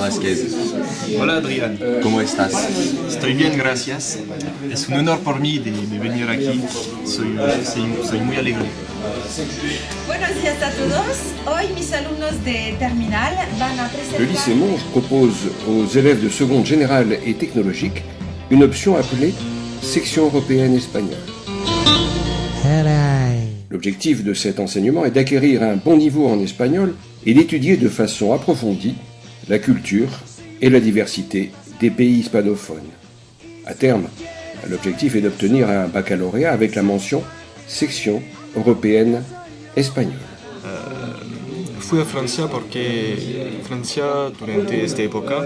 Vázquez. Hola Adrián, ¿Cómo estás? estoy bien, gracias. Es un honor por mí de venir aquí, soy muy alegre. Buenos días a todos. Hoy mis alumnos de terminal van a presentar... Le lycée Monge propose aux élèves de seconde générale et technologique une option appelée Section européenne espagnole. L'objectif de cet enseignement est d'acquérir un bon niveau en espagnol et d'étudier de façon approfondie la culture et la diversité des pays hispanophones. À terme, l'objectif est d'obtenir un baccalauréat avec la mention Section européenne espagnole. Fui a Francia porque Francia durante esta época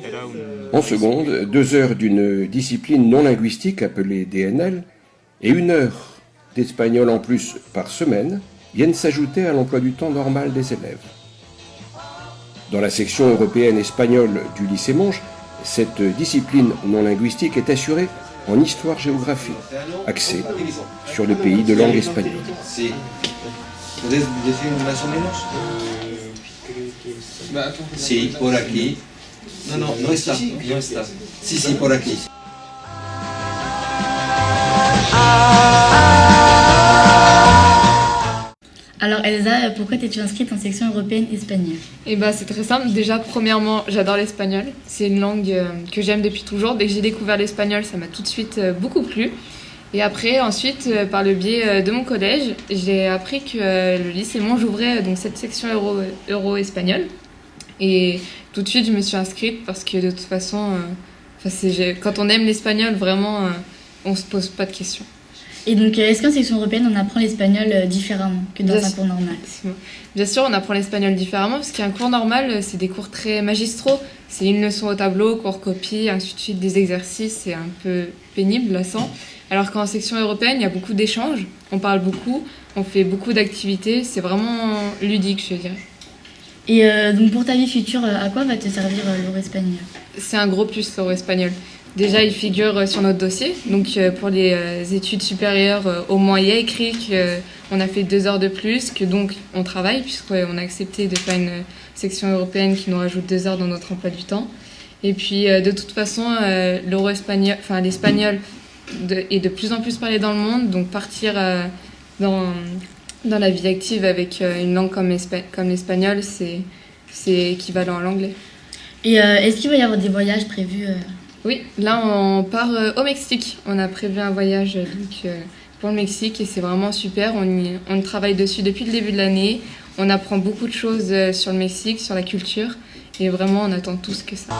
era un... En seconde, 2 heures d'une discipline non linguistique appelée DNL et 1 heure d'espagnol en plus par semaine viennent s'ajouter à l'emploi du temps normal des élèves. Dans la section européenne espagnole du lycée Monge, cette discipline non linguistique est assurée en histoire-géographie, axée sur le pays de langue espagnole. ¿Puedes decir más o menos? Sí, por aquí. No está. Sí, por aquí. Alors Elsa, pourquoi t'es-tu inscrite en section européenne espagnole? Et bah c'est très simple. Déjà premièrement, j'adore l'espagnol. C'est une langue que j'aime depuis toujours. Dès que j'ai découvert l'espagnol, ça m'a tout de suite beaucoup plu. Et après, ensuite, par le biais de mon collège, j'ai appris que le lycée Monge ouvrait donc cette section euro-espagnole. Et tout de suite, je me suis inscrite parce que de toute façon, quand on aime l'espagnol, vraiment, on se pose pas de questions. Et donc, est-ce qu'en section européenne, on apprend l'espagnol différemment que dans un cours normal? Bien sûr, on apprend l'espagnol différemment parce qu'un cours normal, c'est des cours très magistraux. C'est une leçon au tableau, cours copie, ainsi de suite, des exercices. C'est un peu pénible, lassant. Alors qu'en section européenne, il y a beaucoup d'échanges. On parle beaucoup, on fait beaucoup d'activités. C'est vraiment ludique, je dirais. Et donc, pour ta vie future, à quoi va te servir l'euro espagnol? C'est un gros plus, l'euro espagnol. Déjà, il figure sur notre dossier. Donc, pour les études supérieures, au moins, il y a écrit qu'on a fait 2 heures de plus, que donc on travaille, puisqu'on a accepté de faire une section européenne qui nous rajoute 2 heures dans notre emploi du temps. Et puis, de toute façon, l'espagnol est de plus en plus parlé dans le monde. Donc, partir dans la vie active avec une langue comme l'espagnol, c'est équivalent à l'anglais. Et est-ce qu'il va y avoir des voyages prévus Oui, là on part au Mexique. On a prévu un voyage pour le Mexique et c'est vraiment super. On travaille dessus depuis le début de l'année. On apprend beaucoup de choses sur le Mexique, sur la culture. Et vraiment, on attend tous que ça.